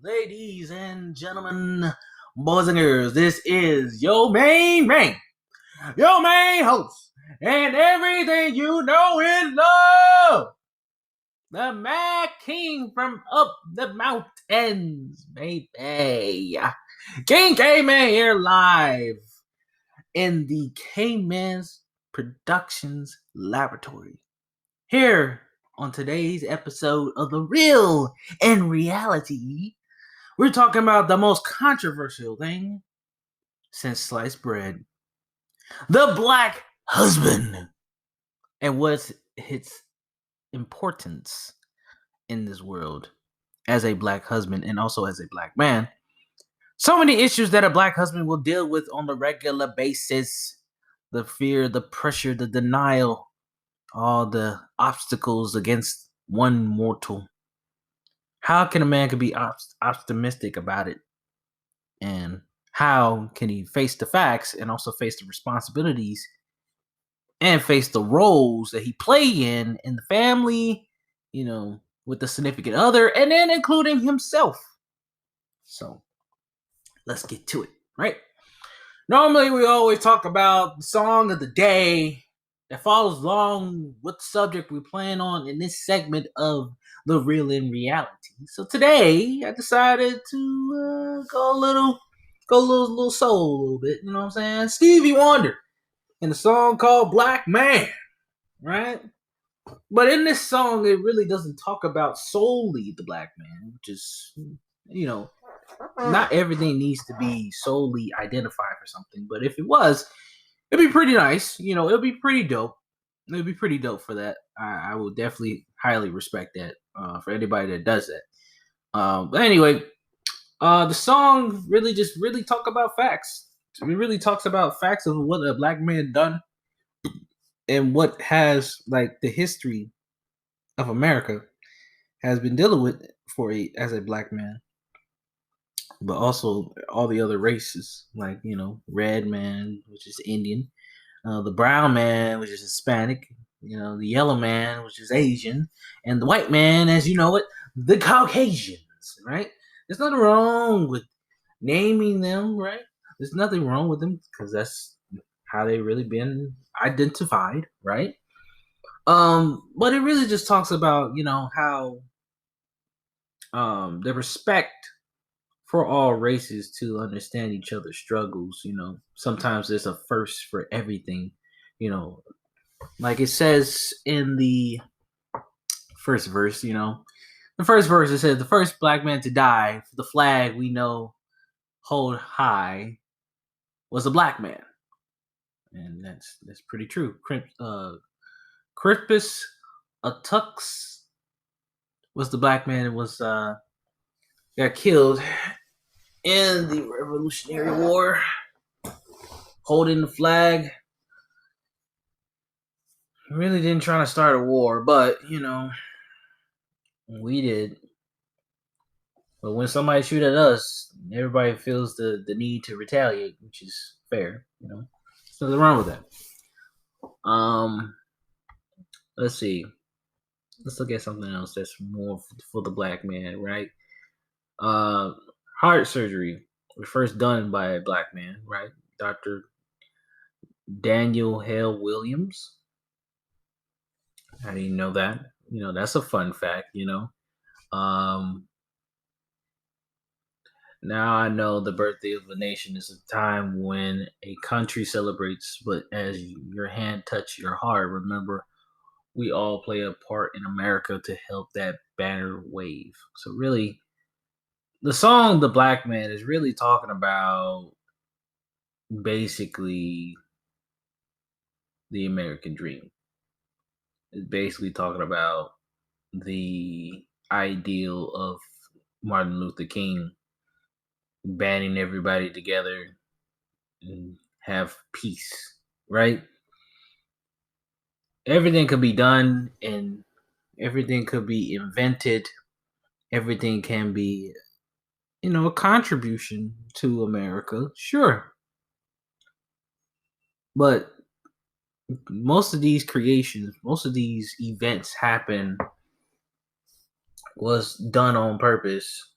Ladies and gentlemen, boys and girls, this is your main man, your main host, and everything you know and love. The Mad King from up the mountains, baby. King Kman here live in the Kman's Productions Laboratory. Here on today's episode of The Real and Reality, we're talking about the most controversial thing since sliced bread. The black husband. And what's its importance in this world as a black husband and also as a black man. So many issues that a black husband will deal with on a regular basis. The fear, the pressure, the denial, all the obstacles against one mortal. How can a man be optimistic about it? And how can he face the facts and also face the responsibilities and face the roles that he play in the family, with the significant other, and then including himself? So let's get to it, right? Normally we always talk about the song of the day that follows along with the subject we plan on in this segment of The Real in Reality. So today I decided to go a little soul a little bit, you know what I'm saying? Stevie Wonder in a song called Black Man, right? But in this song, it really doesn't talk about solely the black man, which is, not everything needs to be solely identified for something. But if it was, it'd be pretty nice. It'd be pretty dope. It'd be pretty dope for that. I would definitely highly respect that for anybody that does that. But anyway, the song really talk about facts. It really talks about facts of what a black man done and what has like the history of America has been dealing with as a black man, but also all the other races, like red man, which is Indian, the brown man, which is Hispanic, the yellow man, which is Asian, and the white man, as you know it, the Caucasians, right? There's nothing wrong with naming them, right? There's nothing wrong with them because that's how they really been identified, right? But it really just talks about, how the respect for all races to understand each other's struggles. Sometimes there's a first for everything, like it says in the first verse, the first verse, it says, the first black man to die for the flag we know hold high was a black man. And that's pretty true. Crispus Attucks was the black man that got killed in the Revolutionary War, holding the flag. Really didn't try to start a war, but we did. But when somebody shoot at us, everybody feels the need to retaliate, which is fair. There's nothing wrong with that. Let's see. Let's look at something else that's more for the black man, right? Heart surgery was first done by a black man, right? Dr. Daniel Hale Williams. I didn't know that. That's a fun fact, Now I know the birthday of a nation is a time when a country celebrates, but as your hand touch your heart, remember we all play a part in America to help that banner wave. So really, the song "The Black Man" is really talking about basically the American dream. It's basically talking about the ideal of Martin Luther King banding everybody together and have peace, right? Everything could be done and everything could be invented. Everything can be, a contribution to America, sure. But most of these creations, most of these events was done on purpose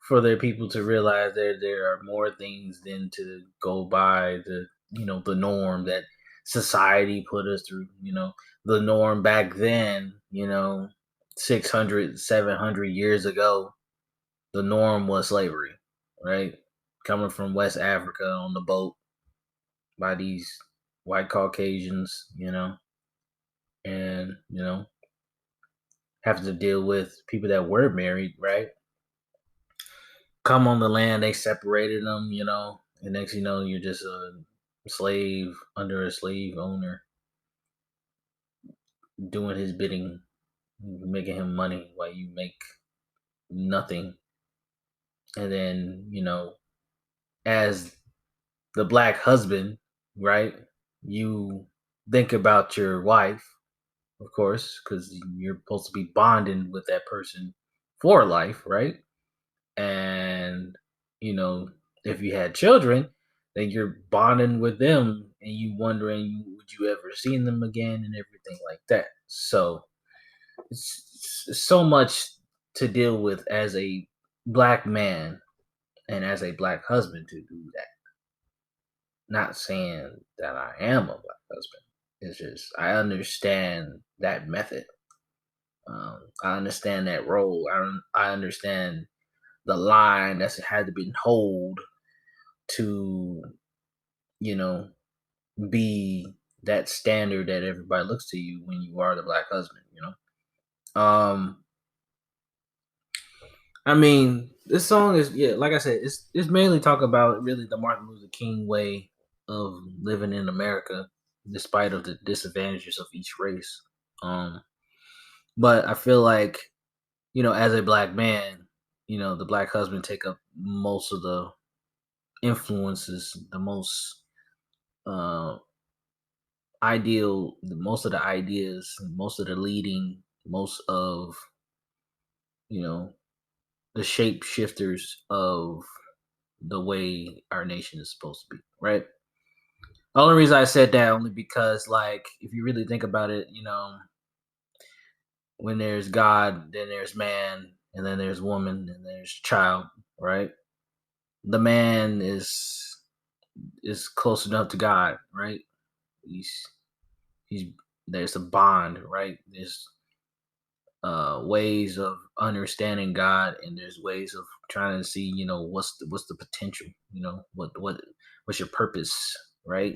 for their people to realize that there are more things than to go by the norm that society put us through. The norm back then, 600, 700 years ago, the norm was slavery, right? Coming from West Africa on the boat by these white Caucasians, and have to deal with people that were married, right? Come on the land, they separated them, and next you know, you're just a slave under a slave owner doing his bidding, making him money while you make nothing. And then, as the black husband, right, you think about your wife, of course, because you're supposed to be bonding with that person for life, right? And you know if you had children, then you're bonding with them and you wondering would you ever see them again and everything like that. So it's so much to deal with as a black man and as a black husband to do that. Not saying that I am a black husband, it's just I understand that method. I understand that role. I understand the line that's had to be hold to you know be that standard that everybody looks to you when you are the black husband. I mean, this song is, yeah, like I said, it's mainly talk about really the Martin Luther King way of living in America despite of the disadvantages of each race. But I feel like, as a black man, the black husband take up most of the influences, the most uh most of the ideas, most of the leading, most of you know the shapeshifters of the way our nation is supposed to be, right? The only reason I said that only because, like, if you really think about it, when there's God, then there's man, and then there's woman, and there's child, right? The man is close enough to God, right? He's he's there's a bond, right? There's ways of understanding God, and there's ways of trying to see, what's the potential, what's your purpose, right?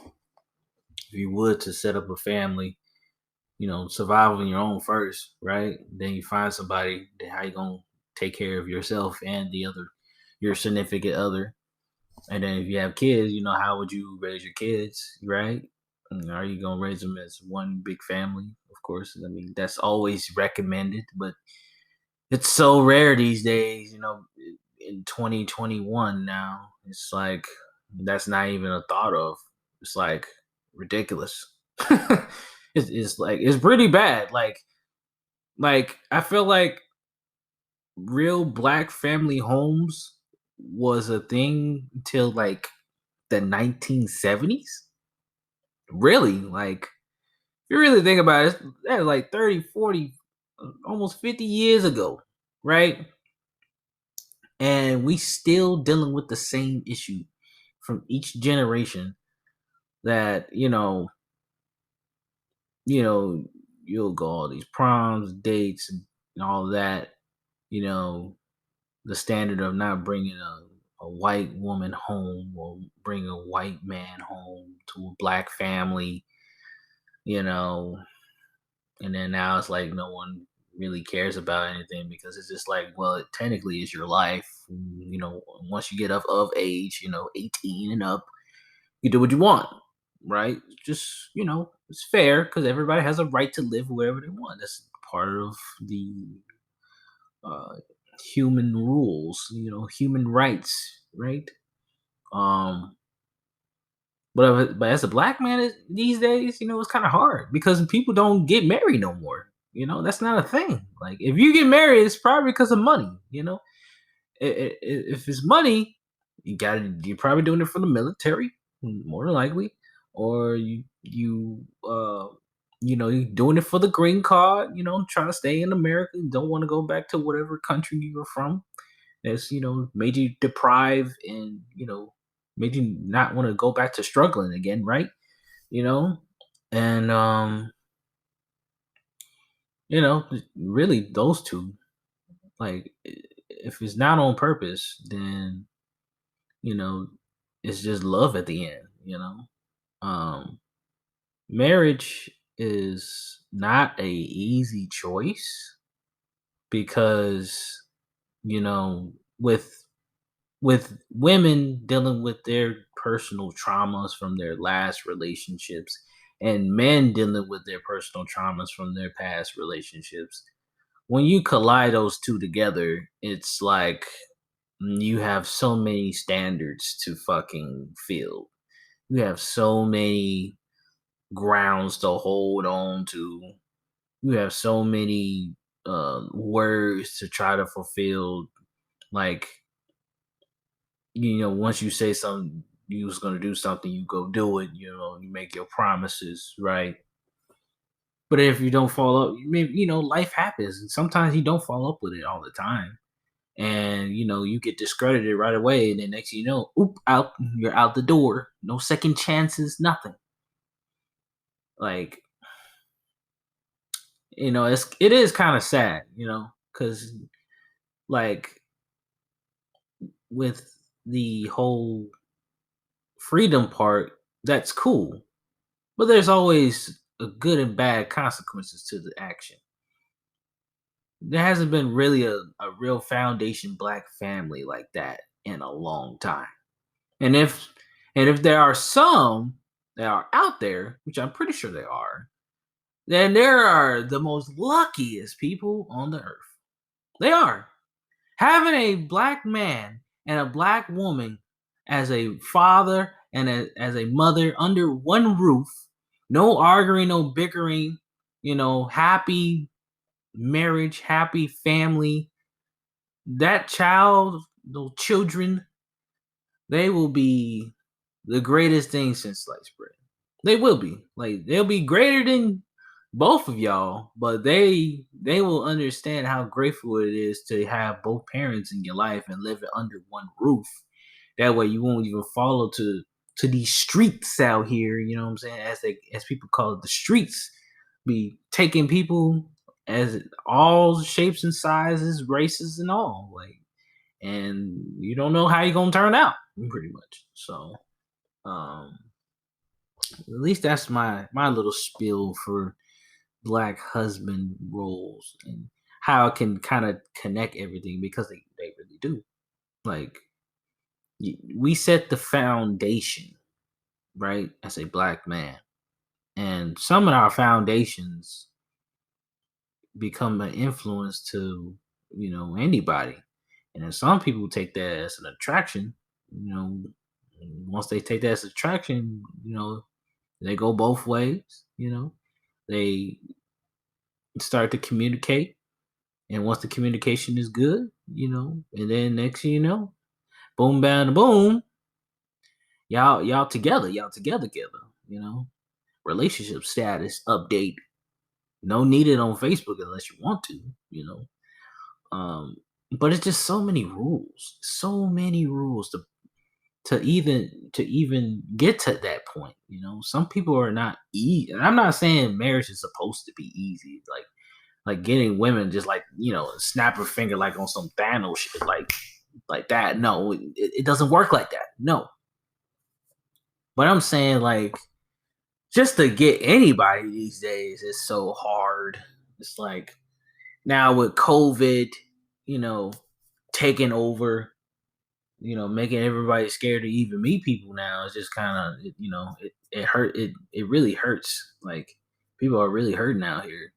If you would to set up a family, survive on your own first, right? Then you find somebody. Then how you gonna take care of yourself and your significant other? And then if you have kids, how would you raise your kids, right? Are you gonna raise them as one big family? Of course, I mean that's always recommended, but it's so rare these days, in 2021 now. It's like that's not even a thought of. It's like ridiculous. It's like it's pretty bad. Like I feel like real black family homes was a thing till like the 1970s. Really, like if you really think about it, that's like 30, 40, almost 50 years ago, right? And we still dealing with the same issue from each generation that you know you'll go all these proms, dates, and all that. you know the standard of not bringing a white woman home or bring a white man home to a black family, you know and then now it's like no one really cares about anything because it's just like, well, it technically is your life. Once you get of age, 18 and up, you do what you want, right? Just, it's fair because everybody has a right to live wherever they want. That's part of the uh, human rules, human rights, right? Um, but as a black man these days, it's kind of hard because people don't get married no more. That's not a thing. Like if you get married, it's probably because of money. If it's money, you're probably doing it for the military, more than likely, or you're doing it for the green card. Trying to stay in America, don't want to go back to whatever country you were from. that's made you deprive and made you not want to go back to struggling again, right? You know, and really those two, like, if it's not on purpose, then you know it's just love at the end. Um, Marriage is not a easy choice because you know with women dealing with their personal traumas from their last relationships and men dealing with their personal traumas from their past relationships, when you collide those two together, it's like you have so many standards to fucking fill. You have so many grounds to hold on to. You have so many words to try to fulfill. Like, once you say something, you was gonna do something, you go do it. You make your promises, right? But if you don't follow up, maybe life happens, and sometimes you don't follow up with it all the time, and you get discredited right away, and then next thing you know, oop, out, you're out the door, no second chances, nothing. Like, it is kind of sad, because like with the whole freedom part, that's cool, but there's always a good and bad consequences to the action. There hasn't been really a real foundation black family like that in a long time. And if there are some that are out there, which I'm pretty sure there are, then there are the most luckiest people on the earth. They are. Having a black man and a black woman as a father and as a mother under one roof, no arguing, no bickering, happy marriage, happy family. That child, those children, they will be the greatest thing since sliced bread. They will be. Like, they'll be greater than both of y'all, but they will understand how grateful it is to have both parents in your life and live it under one roof. That way you won't even follow to these streets out here, you know what I'm saying? As people call it, the streets be taking people as all shapes and sizes, races and all. Like, and you don't know how you're gonna turn out, pretty much. So um at least that's my little spiel for black husband roles and how it can kind of connect everything, because they really do. Like, we set the foundation, right, as a black man, and some of our foundations become an influence to anybody, and then some people take that as an attraction. you know Once they take that as attraction, they go both ways. They start to communicate, and once the communication is good, and then next thing you know, boom, bam, boom, y'all together, together. Relationship status update, no needed on Facebook unless you want to. Um, but it's just so many rules to even get to that point. Some people are not easy. And I'm not saying marriage is supposed to be easy, like getting women just like snap her finger like on some Thanos shit, like that. No, it doesn't work like that. No, but I'm saying, like, just to get anybody these days is so hard. It's like, now with COVID, you know, taking over, making everybody scared to even meet people now. It's just kind of, it hurt. It really hurts. Like, people are really hurting out here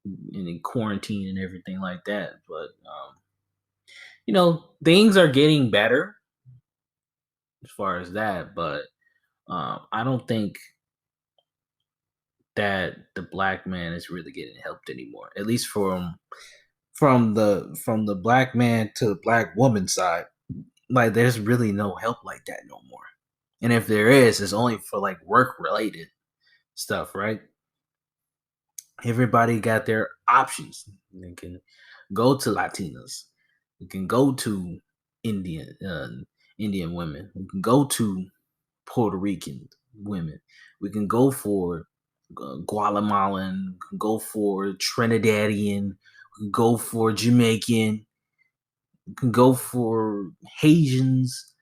and in quarantine and everything like that. But, things are getting better as far as that. But I don't think that the black man is really getting helped anymore. At least from the black man to the black woman side. Like, there's really no help like that no more. And if there is, it's only for like work related stuff, right? Everybody got their options. They can go to Latinas. We can go to Indian women. We can go to Puerto Rican women. We can go for Guatemalan. We can go for Trinidadian. We can go for Jamaican. We can go for Haitians.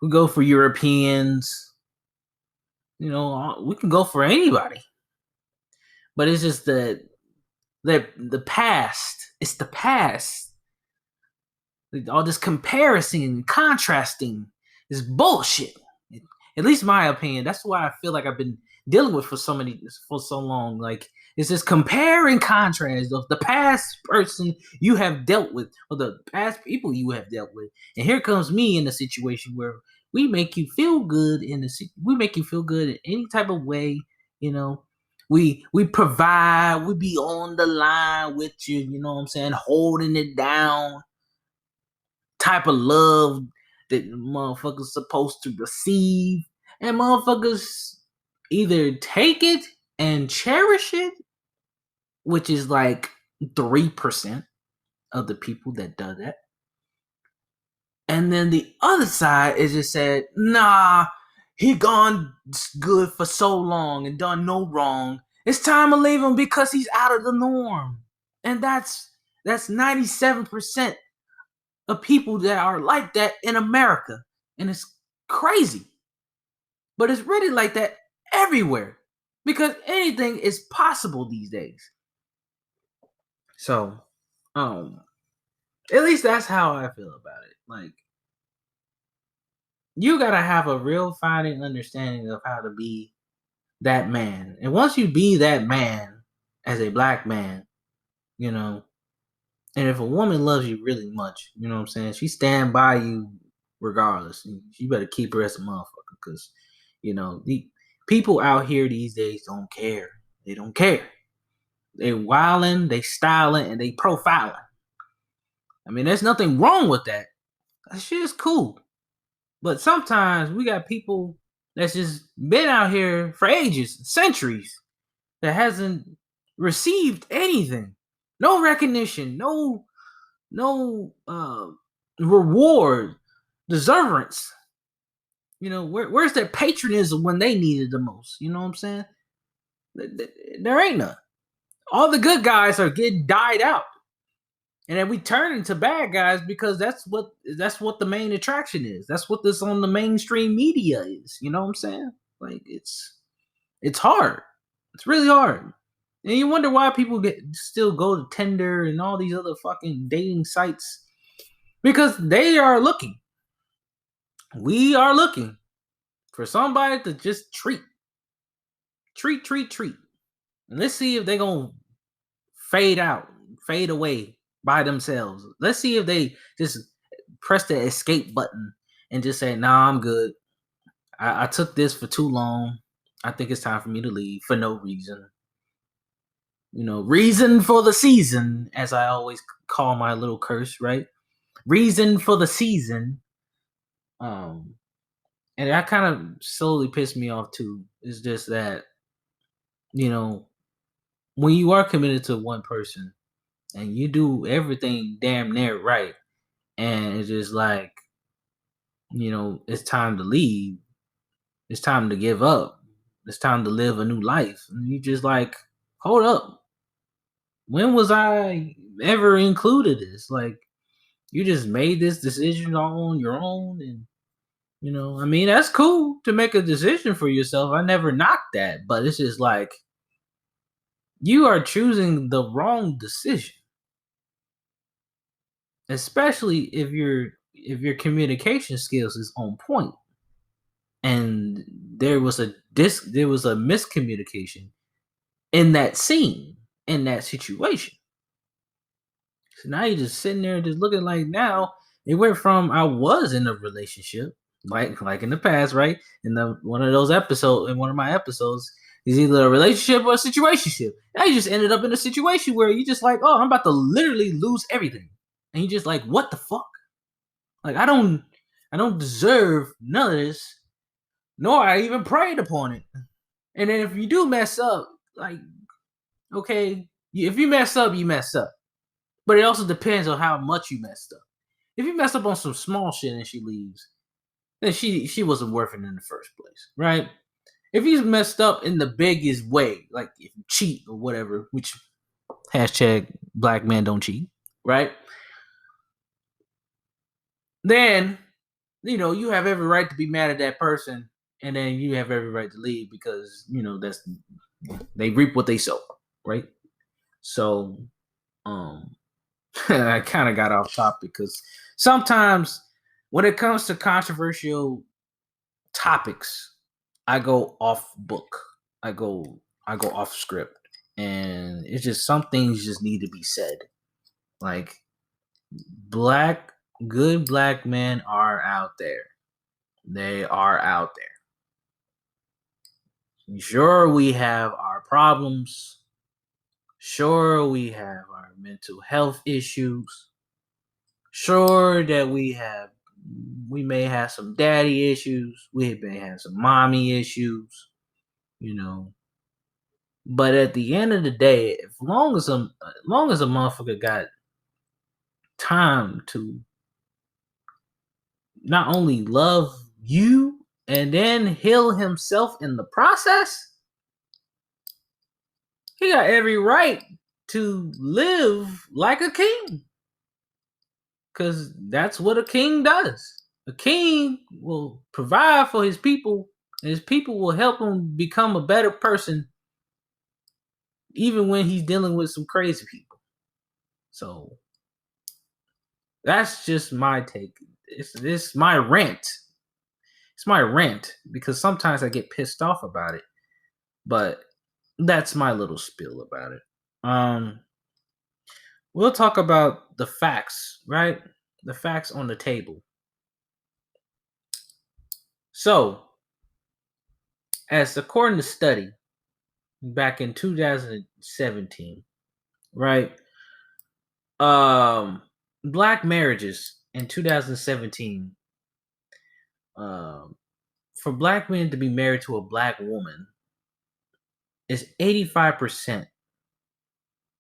We can go for Europeans. We can go for anybody. But it's just that the past. It's the past. All this comparison and contrasting is bullshit. At least my opinion. That's why I feel like I've been dealing with for so long. Like it's just compare and contrast of the past person you have dealt with or the past people you have dealt with. And here comes me in a situation where we make you feel good we make you feel good in any type of way, you know. We provide, we be on the line with you, you know what I'm saying, holding it down. Type of love that motherfuckers supposed to receive, and motherfuckers either take it and cherish it, which is like 3% of the people that do that, and then the other side is just said, nah, he gone good for so long and done no wrong, it's time to leave him because he's out of the norm. And that's 97% of people that are like that in America. And it's crazy. But it's really like that everywhere. Because anything is possible these days. So, at least that's how I feel about it. Like, you gotta have a real fine understanding of how to be that man. And once you be that man as a black man, you know, and if a woman loves you really much, you know what I'm saying, she stand by you regardless. You better keep her as a motherfucker, because the people out here these days don't care. They don't care. They wilding, they styling, and they profiling. I mean, there's nothing wrong with that. That shit is cool. But sometimes we got people that's just been out here for ages, centuries, that hasn't received anything. No recognition, no reward, deservance. Where's their patriotism when they need it the most? You know what I'm saying? There ain't none. All the good guys are getting died out, and then we turn into bad guys because that's what the main attraction is. That's what this on the mainstream media is. You know what I'm saying? Like it's hard. It's really hard. And you wonder why people still go to Tinder and all these other fucking dating sites, because they are looking. We are looking for somebody to just treat. And let's see if they're going to fade away by themselves. Let's see if they just press the escape button and just say, nah, I'm good. I took this for too long. I think it's time for me to leave for no reason. Reason for the season, as I always call my little curse, right? Reason for the season. And that kind of slowly pissed me off too. It's just that, when you are committed to one person and you do everything damn near right, and it's just like, it's time to leave. It's time to give up. It's time to live a new life. And you just like, hold up. When was I ever included this? Like, you just made this decision all on your own. And, I mean, that's cool to make a decision for yourself. I never knocked that. But it's just like, you are choosing the wrong decision. Especially if your communication skills is on point. And there was a miscommunication in that scene, in that situation. So now you're just sitting there just looking like, now it went from I was in a relationship, like in the past, right? In one of my episodes, is either a relationship or a situationship. Now you just ended up in a situation where you just like, oh, I'm about to literally lose everything. And you just like, what the fuck? Like, I don't deserve none of this, nor I even prayed upon it. And then if you do mess up, like, okay, if you mess up, you mess up. But it also depends on how much you messed up. If you mess up on some small shit and she leaves, then she wasn't worth it in the first place, right? If you messed up in the biggest way, like if you cheat or whatever, which hashtag black men don't cheat, right? Then you have every right to be mad at that person, and then you have every right to leave because that's they reap what they sow, right? So, I kind of got off topic because sometimes when it comes to controversial topics, I go off book. I go off script, and it's just some things just need to be said. Like good black men are out there. They are out there. Sure, we have our problems. Sure, we have our mental health issues. Sure that we may have some daddy issues. We may have some mommy issues, you know. But at the end of the day, as long as a motherfucker got time to not only love you and then heal himself in the process, he got every right to live like a king. Because that's what a king does. A king will provide for his people, and his people will help him become a better person, even when he's dealing with some crazy people. So that's just my take. It's my rant. It's my rant because sometimes I get pissed off about it, but that's my little spiel about it. We'll talk about the facts, right? The facts on the table. So, as according to study back in 2017, right? Black marriages in 2017, for black men to be married to a black woman is 85%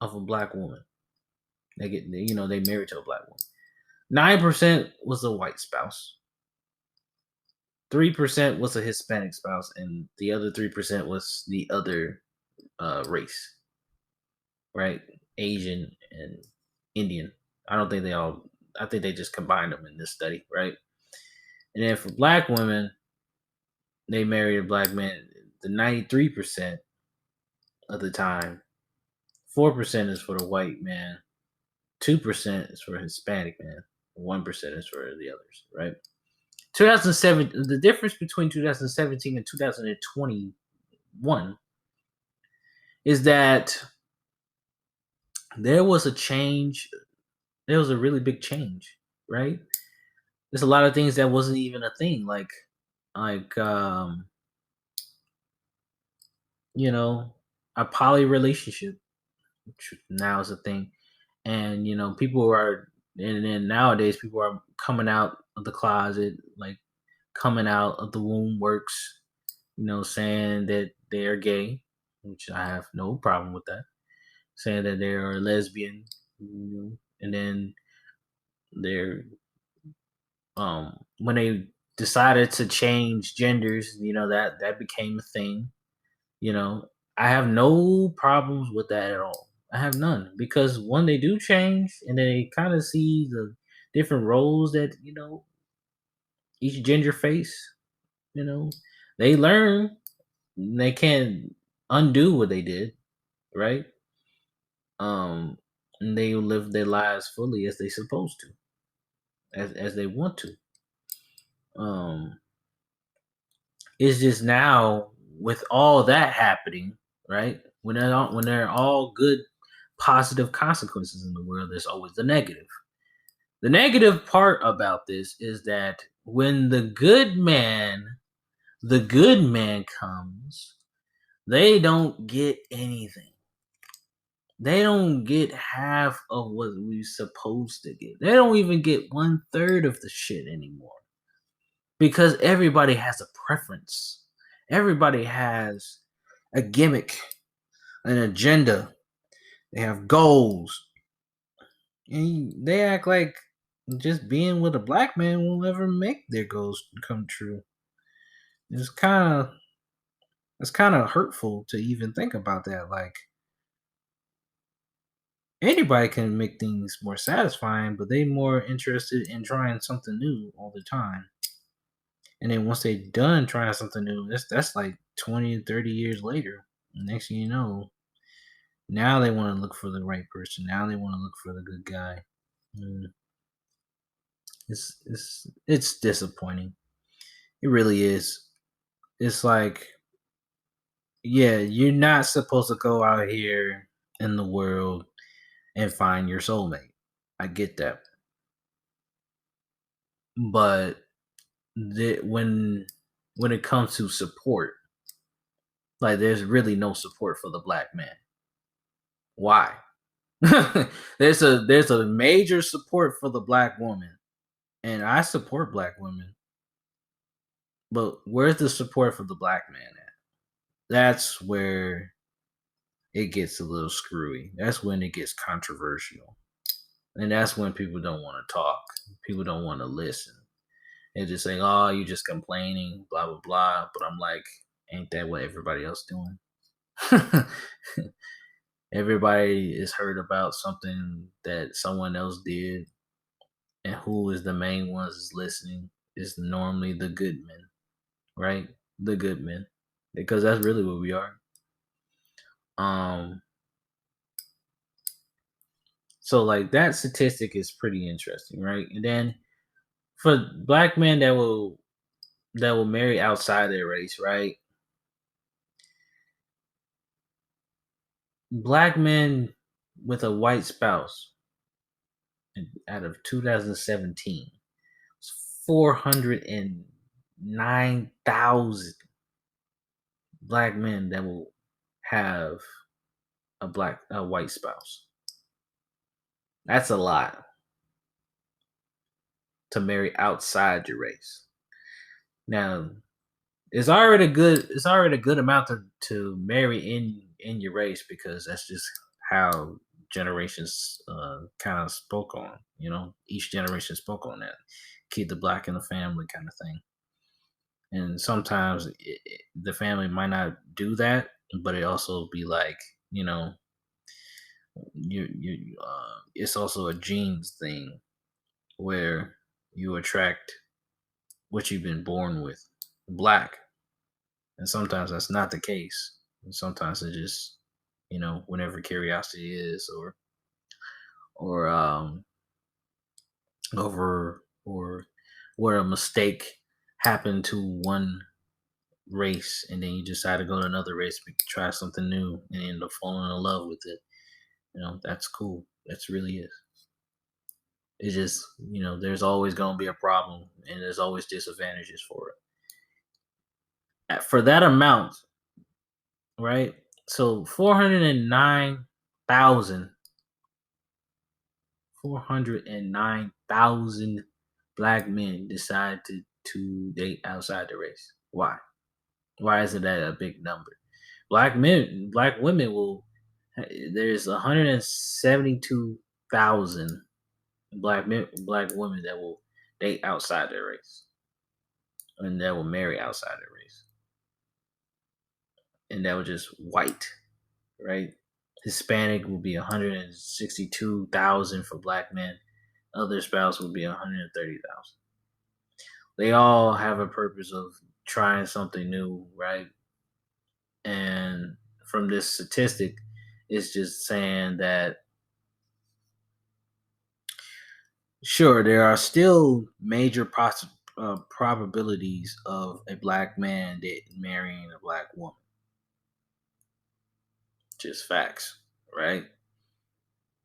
of a black woman. They married to a black woman. 9% was a white spouse. 3% was a Hispanic spouse, and the other 3% was the other race, right? Asian and Indian. I don't think they all. I think they just combined them in this study, right? And then for black women, they married a black man. The 93% of the time, 4% is for the white man, 2% is for a Hispanic man, 1% is for the others, right? 2007. The difference between 2017 and 2021 is that there was a change. There was a really big change, right? There's a lot of things that wasn't even a thing, like a poly relationship, which now is a thing, and people are, and then nowadays people are coming out of the closet, like coming out of the womb works, saying that they are gay, which I have no problem with that, saying that they are lesbian, and then they're when they decided to change genders, that became a thing. I have no problems with that at all. I have none because when they do change and they kind of see the different roles that each gender face, you know, they learn. They can't undo what they did, right? And they live their lives fully as they supposed to, as they want to. Um, it's just now with all that happening, right? When there are all good, positive consequences in the world, there's always the negative. The negative part about this is that when the good man comes, they don't get anything. They don't get half of what we're supposed to get. They don't even get 1/3 of the shit anymore. Because everybody has a preference. Everybody has a gimmick, an agenda. They have goals. And they act like just being with a black man will never make their goals come true. It's kind of it's kind of hurtful to even think about that. Like anybody can make things more satisfying, but they more interested in trying something new all the time. And then once they done trying something new, that's like 20 to 30 years later. Next thing you know, now they want to look for the right person. Now they want to look for the good guy. Mm, it's disappointing. It really is. It's like, yeah, you're not supposed to go out here in the world and find your soulmate. I get that. But when it comes to support, like there's really no support for the black man. Why? There's a major support for the black woman, and I support black women, but where's the support for the black man at? That's where it gets a little screwy. That's when it gets controversial, and that's when people don't want to talk. People don't want to listen. They're just saying, "Oh, you just complaining, blah blah blah." But I'm like, ain't that what everybody else doing? Everybody is heard about something that someone else did, and who is the main ones is listening is normally the good men, right? The good men, because that's really what we are. Um, so like that statistic is pretty interesting, right? And then for black men that will marry outside their race, right? Black men with a white spouse out of 2017, 409,000 black men that will have a white spouse. That's a lot to marry outside your race. Now, it's already a good amount to marry in your race because that's just how generations kind of spoke on. Each generation spoke on that. Keep the black in the family kind of thing. And sometimes the family might not do that, but it also be like, you know, it's also a genes thing where you attract what you've been born with, black, and sometimes that's not the case. And sometimes it just, whenever curiosity is, or over or where a mistake happened to one race, and then you decide to go to another race, try something new, and end up falling in love with it. That's cool. That's really is. It's just, there's always going to be a problem, and there's always disadvantages for it. For that amount, right? So 409,000 black men decide to date outside the race. Why? Why isn't that a big number? Black women will. There's 172,000 black women that will date outside their race, and that will marry outside their race, and that was just white, right? Hispanic will be 162,000 for black men. Other spouse will be 130,000. They all have a purpose of trying something new, right? And from this statistic, it's just saying that sure, there are still major probabilities of a black man marrying a black woman. Just facts, right?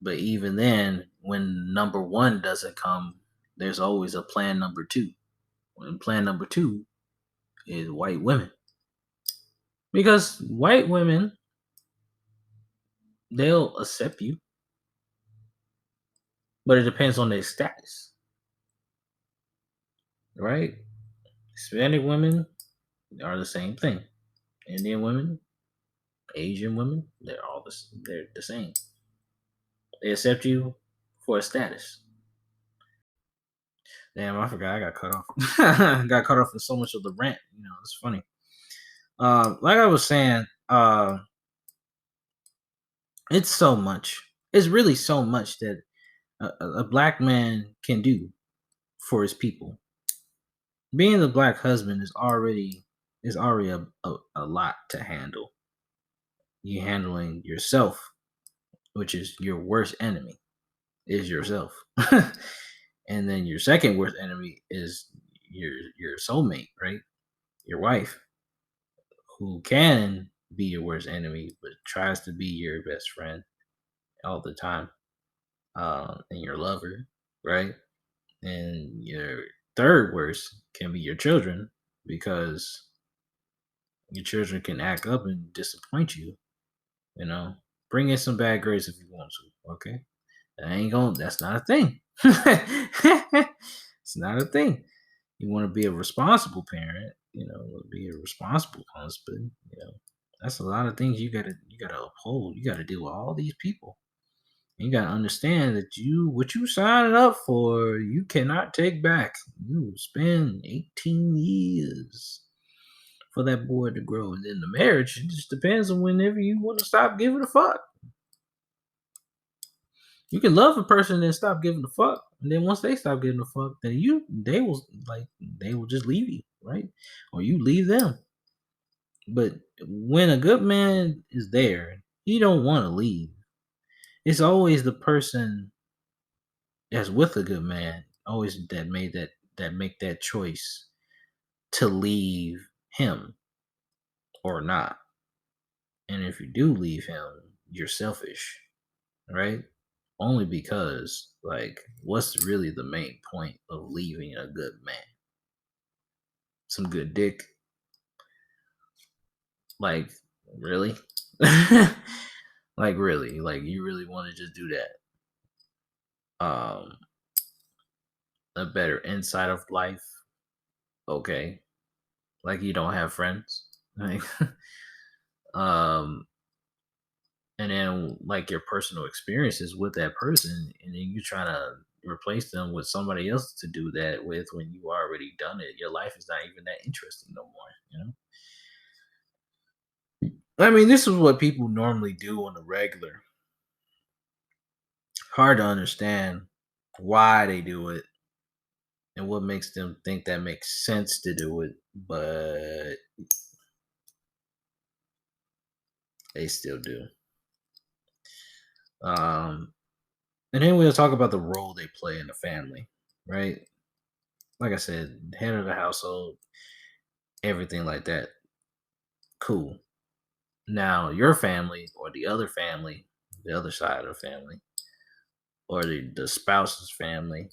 But even then, when number one doesn't come, there's always a plan number two. When plan number two is white women. Because white women, they'll accept you, but it depends on their status, right? Hispanic women are the same thing. Indian women, Asian women, they're the same. They accept you for a status. Damn, I forgot. I got cut off. I got cut off in so much of the rant. It's funny. Like I was saying, it's so much. It's really so much that a black man can do for his people. Being the black husband is already a lot to handle. You handling yourself, which is your worst enemy, is yourself. And then your second worst enemy is your soulmate, right? Your wife, who can be your worst enemy, but tries to be your best friend all the time. And your lover, right? And your third worst can be your children, because your children can act up and disappoint you. You know, bring in some bad grades if you want to. Okay, That's not a thing. It's not a thing. You want to be a responsible parent. Be a responsible husband. That's a lot of things you gotta uphold. You gotta deal with all these people. You gotta understand that what you signed up for, you cannot take back. You spend 18 years for that boy to grow. And then the marriage, it just depends on whenever you want to stop giving a fuck. You can love a person and stop giving a fuck. And then once they stop giving a fuck, then they will just leave you, right? Or you leave them. But when a good man is there, he don't want to leave. It's always the person that's with a good man, always that make that choice to leave him or not. And if you do leave him, you're selfish, right? Only because, like, what's really the main point of leaving a good man? Some good dick? Like, really? Like, really? Like, you really want to just do that? A better insight of life? Okay. Like, you don't have friends? Like, um, and then like your personal experiences with that person, and then you try to replace them with somebody else to do that with when you already done it. Your life is not even that interesting no more. I mean, this is what people normally do on the regular. Hard to understand why they do it and what makes them think that makes sense to do it, but they still do. um and then we'll talk about the role they play in the family, right? Like I said, head of the household, everything like that. Cool. Now, your family or the other side of the family, or the spouse's family,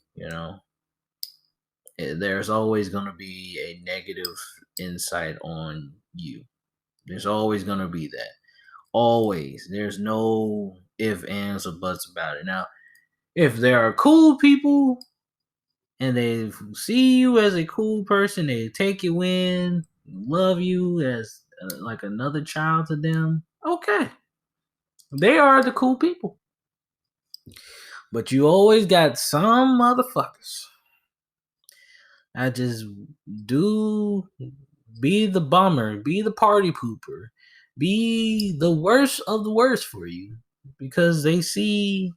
there's always going to be a negative insight on you. There's always going to be that. Always. There's no if, ands, or buts about it. Now, if there are cool people and they see you as a cool person, they take you in, love you as like another child to them, okay. They are the cool people. But you always got some motherfuckers that just do be the bummer, be the party pooper, be the worst of the worst for you because they see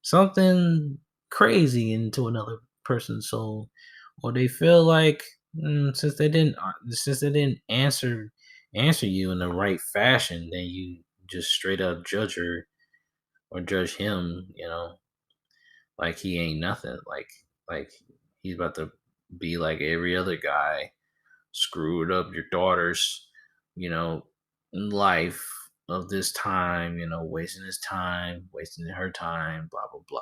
something crazy into another person's soul, or they feel like since they didn't answer you in the right fashion, then you just straight up judge her or judge him, like he ain't nothing. Like he's about to be like every other guy, screwed up your daughter's, you know, life of this time, wasting his time, wasting her time, blah blah blah.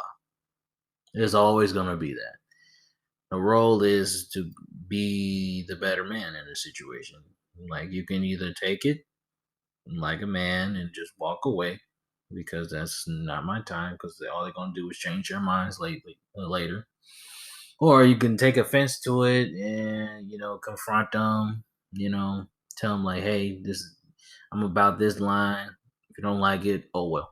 There's always gonna be that. The role is to be the better man in a situation. Like you can either take it like a man and just walk away because that's not my time because all they're gonna do is change their minds later, or you can take offense to it and confront them. Tell them like, hey, this I'm about this line. If you don't like it, oh well.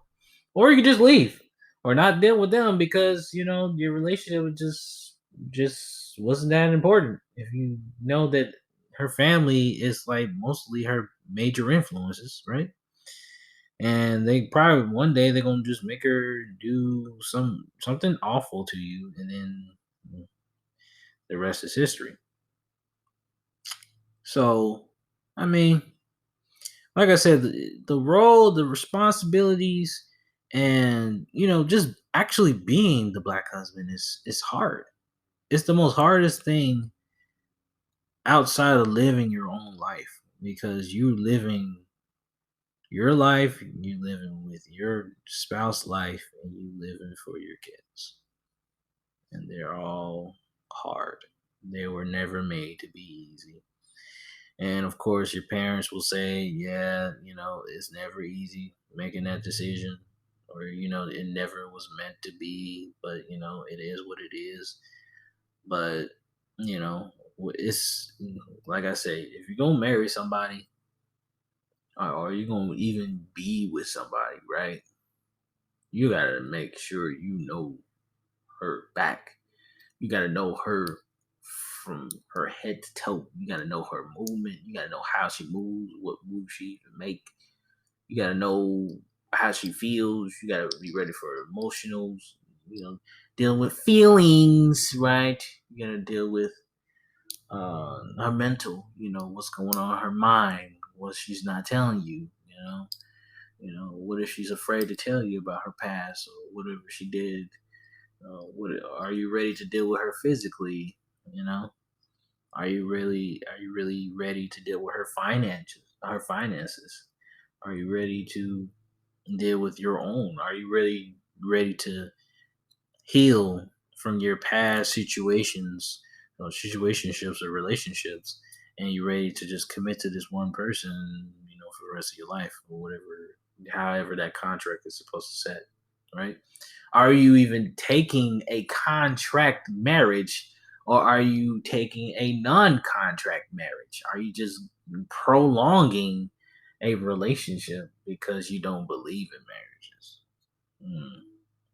Or you can just leave or not deal with them because your relationship is just just wasn't that important. If you know that her family is like mostly her major influences, right? And they probably one day they're gonna just make her do something awful to you, and then the rest is history. So, I mean, like I said, the role, the responsibilities, and just actually being the black husband is hard. It's the most hardest thing outside of living your own life because you living your life, you living with your spouse life, and you living for your kids, and they're all hard. They were never made to be easy. And of course, your parents will say, yeah, it's never easy making that decision, or, it never was meant to be, but, it is what it is. But, it's like I say, if you're going to marry somebody, or you're going to even be with somebody, right? You got to make sure you know her back. You got to know her from her head to toe. You got to know her movement. You got to know how she moves, what moves she can make. You got to know how she feels. You got to be ready for her emotionals. Dealing with feelings, right? You got to deal with her mental. What's going on in her mind, what she's not telling you. What if she's afraid to tell you about her past or whatever she did? What are you ready to deal with her physically? You know, are you really ready to deal with her finances? Her finances. Are you ready to deal with your own? Are you really ready to heal from your past situationships or relationships, and you're ready to just commit to this one person, for the rest of your life or whatever, however that contract is supposed to set, right? Are you even taking a contract marriage, or are you taking a non-contract marriage? Are you just prolonging a relationship because you don't believe in marriages? Hmm.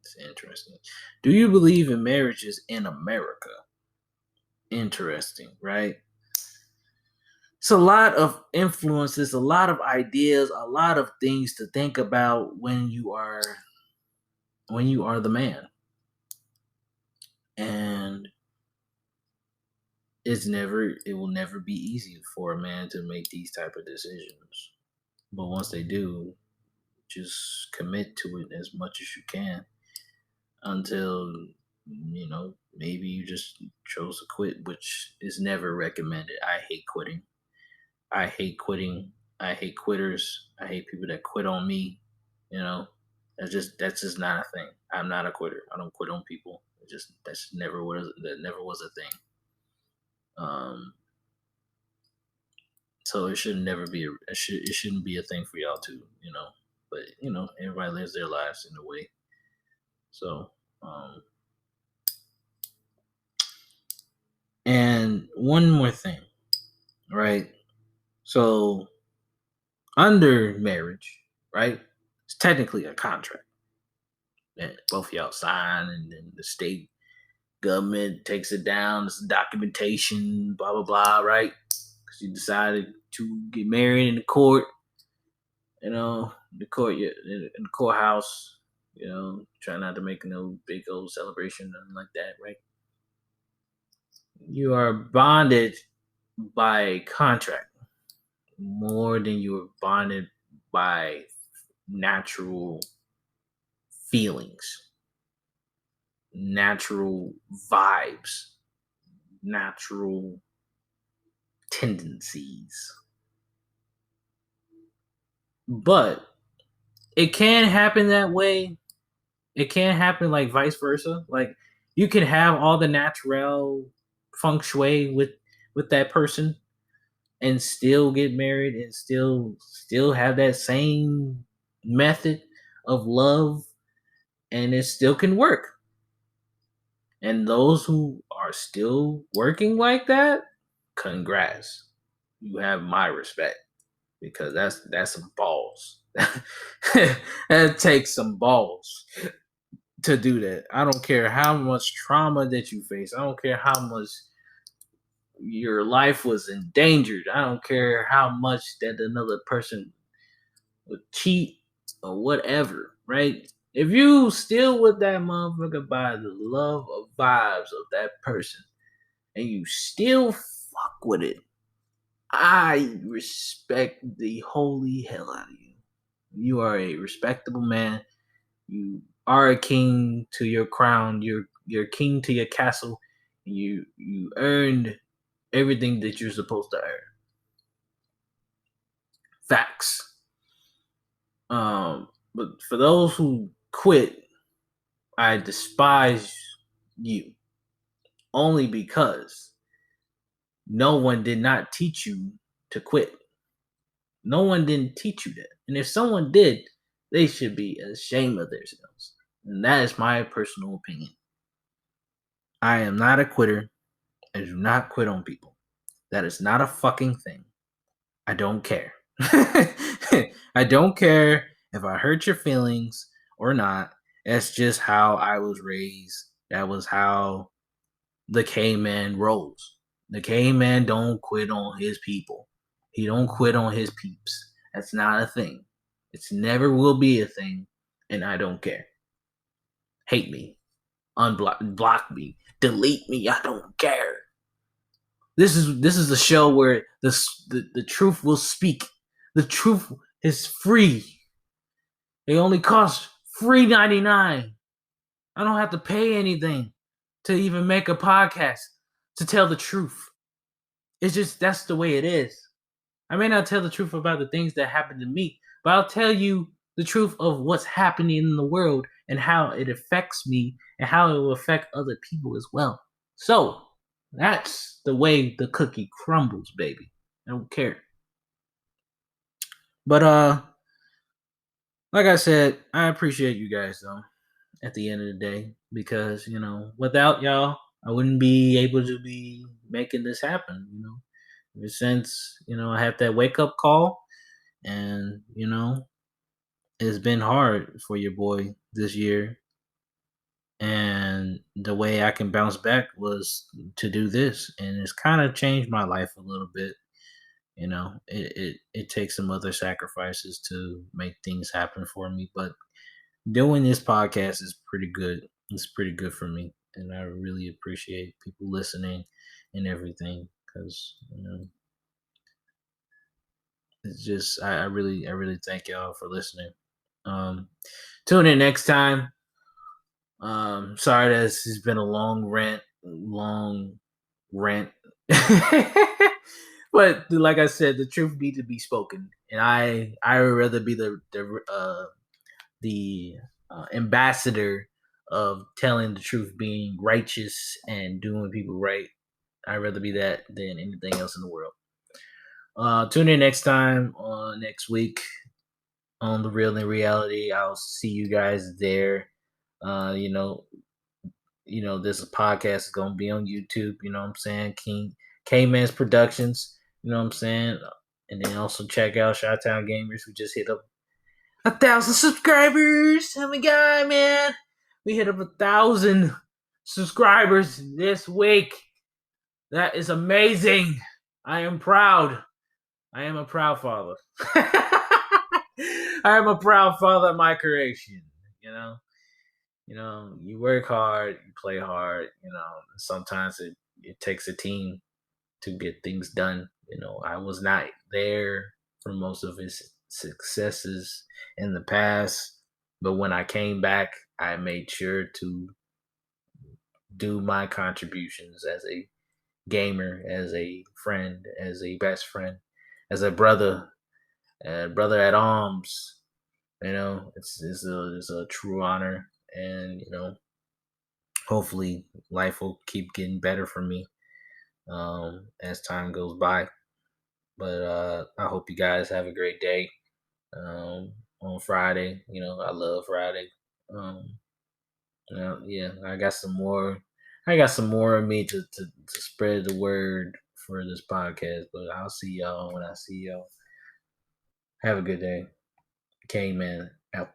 It's interesting. Do you believe in marriages in America? Interesting, right? It's a lot of influences, a lot of ideas, a lot of things to think about when you are the man. And it will never be easy for a man to make these type of decisions. But once they do, just commit to it as much as you can until maybe you just chose to quit, which is never recommended. I hate quitting. I hate quitting. I hate quitters. I hate people that quit on me. You know, that's just not a thing. I'm not a quitter. I don't quit on people. That never was a thing. Um, so it should never be it shouldn't be a thing for y'all too. But everybody lives their lives in a way. So um, and one more thing, right? So under marriage, right? It's technically a contract that both y'all sign, and then the state government takes it down. It's documentation, blah blah blah, right? Because you decided to get married in the court, the court in the courthouse. Try not to make no big old celebration, nothing like that, right? You are bonded by contract more than you are bonded by natural feelings, natural vibes, natural tendencies. But it can happen that way. It can happen like vice versa. Like you can have all the natural feng shui with that person and still get married and still have that same method of love, and it still can work. And those who are still working like that, congrats. You have my respect because that's some balls. That takes some balls to do that. I don't care how much trauma that you face. I don't care how much your life was endangered. I don't care how much that another person would cheat or whatever, right? If you still with that motherfucker by the love of vibes of that person and you still fuck with it, I respect the holy hell out of you. You are a respectable man. You are a king to your crown. You're king to your castle. You earned everything that you're supposed to earn. Facts. But for those who quit, I despise you only because no one did not teach you to quit. No one didn't teach you that. And if someone did, they should be ashamed of themselves. And that is my personal opinion. I am not a quitter. I do not quit on people. That is not a fucking thing. I don't care. I don't care if I hurt your feelings or not. That's just how I was raised. That was how the Kman rolls. The Kman don't quit on his people. He don't quit on his peeps. That's not a thing. It's never will be a thing, and I don't care. Hate me, block me, delete me. I don't care. This is a show where the truth will speak. The truth is free. It only costs $3.99. I don't have to pay anything to even make a podcast to tell the truth. It's just that's the way it is. I may not tell the truth about the things that happen to me, but I'll tell you the truth of what's happening in the world and how it affects me and how it will affect other people as well. So that's the way the cookie crumbles, baby. I don't care. But like I said, I appreciate you guys though at the end of the day because, without y'all, I wouldn't be able to be making this happen, Ever since, I have that wake up call and, it's been hard for your boy this year. And the way I can bounce back was to do this. And it's kind of changed my life a little bit. It takes some other sacrifices to make things happen for me. But doing this podcast is pretty good. It's pretty good for me. And I really appreciate people listening and everything. Because, it's just I really thank y'all for listening. Tune in next time. Sorry that this has been a long rant. But like I said, the truth needs to be spoken, and I would rather be the ambassador of telling the truth, being righteous and doing people right. I'd rather be that than anything else in the world. Tune in next time next week on The Real in Reality. I'll see you guys there. This podcast is gonna be on YouTube. You know what I'm saying? Kman's Productions. You know what I'm saying? And then also check out Chi-Town Gamers. We just hit up 1,000 subscribers. Oh my god, man! We hit up 1,000 subscribers this week. That is amazing. I am proud. I am a proud father. I am a proud father of my creation. You work hard, you play hard. Sometimes it takes a team to get things done. I was not there for most of his successes in the past, but when I came back, I made sure to do my contributions as a gamer, as a friend, as a best friend, as a brother at arms. It's a true honor, and hopefully life will keep getting better for me as time goes by. But I hope you guys have a great day on Friday. I love Friday. Yeah, I got some more. I got some more of me to spread the word for this podcast. But I'll see y'all when I see y'all. Have a good day. Kman out.